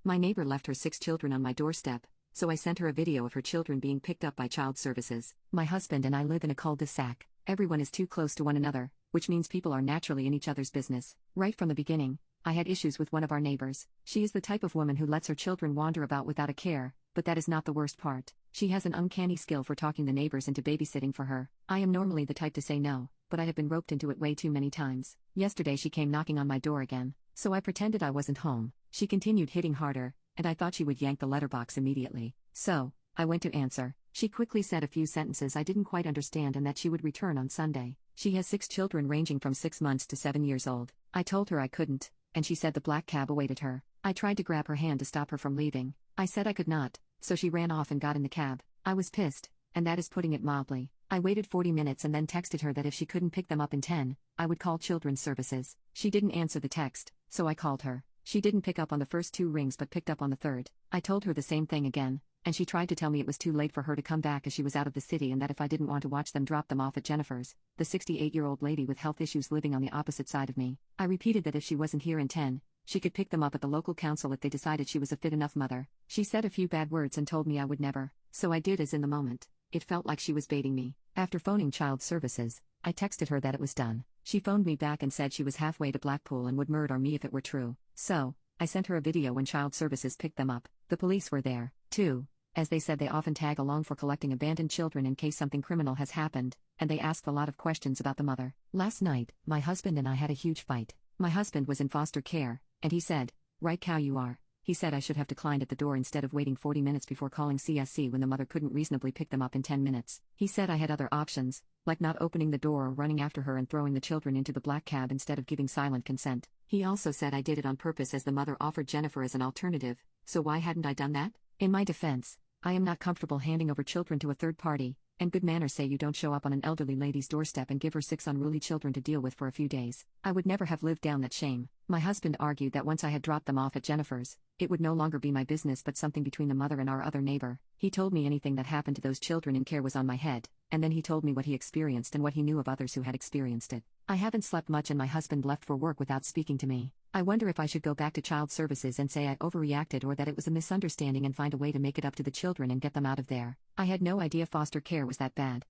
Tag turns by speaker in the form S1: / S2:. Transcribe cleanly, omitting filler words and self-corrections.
S1: My neighbor left her 6 children on my doorstep, so I sent her a video of her children being picked up by child services. My husband and I live in a cul-de-sac. Everyone is too close to one another, which means people are naturally in each other's business. Right from the beginning, I had issues with one of our neighbors. She is the type of woman who lets her children wander about without a care, but that is not the worst part. She has an uncanny skill for talking the neighbors into babysitting for her. I am normally the type to say no, but I have been roped into it way too many times. Yesterday she came knocking on my door again, so I pretended I wasn't home. She continued hitting harder, and I thought she would yank the letterbox immediately. So, I went to answer. She quickly said a few sentences I didn't quite understand and that she would return on Sunday. She has 6 children ranging from 6 months to 7 years old. I told her I couldn't, and she said the black cab awaited her. I tried to grab her hand to stop her from leaving. I said I could not, so she ran off and got in the cab. I was pissed, and that is putting it mildly. I waited 40 minutes and then texted her that if she couldn't pick them up in 10, I would call children's services. She didn't answer the text, so I called her. She didn't pick up on the first 2 rings but picked up on the third. I told her the same thing again, and she tried to tell me it was too late for her to come back as she was out of the city and that if I didn't want to watch them drop them off at Jennifer's, the 68-year-old lady with health issues living on the opposite side of me. I repeated that if she wasn't here in 10, she could pick them up at the local council if they decided she was a fit enough mother. She said a few bad words and told me I would never, so I did as in the moment. It felt like she was baiting me. After phoning child services, I texted her that it was done. She phoned me back and said she was halfway to Blackpool and would murder me if it were true. So, I sent her a video when child services picked them up. The police were there, too, as they said they often tag along for collecting abandoned children in case something criminal has happened, and they asked a lot of questions about the mother. Last night, my husband and I had a huge fight. My husband was in foster care, and he said, "Right cow you are." He said I should have declined at the door instead of waiting 40 minutes before calling CSC when the mother couldn't reasonably pick them up in 10 minutes. He said I had other options, like not opening the door or running after her and throwing the children into the black cab instead of giving silent consent. He also said I did it on purpose as the mother offered Jennifer as an alternative, so why hadn't I done that? In my defense, I am not comfortable handing over children to a third party, and good manners say you don't show up on an elderly lady's doorstep and give her 6 unruly children to deal with for a few days. I would never have lived down that shame. My husband argued that once I had dropped them off at Jennifer's, it would no longer be my business but something between the mother and our other neighbor. He told me anything that happened to those children in care was on my head, and then he told me what he experienced and what he knew of others who had experienced it. I haven't slept much and my husband left for work without speaking to me. I wonder if I should go back to child services and say I overreacted or that it was a misunderstanding and find a way to make it up to the children and get them out of there. I had no idea foster care was that bad.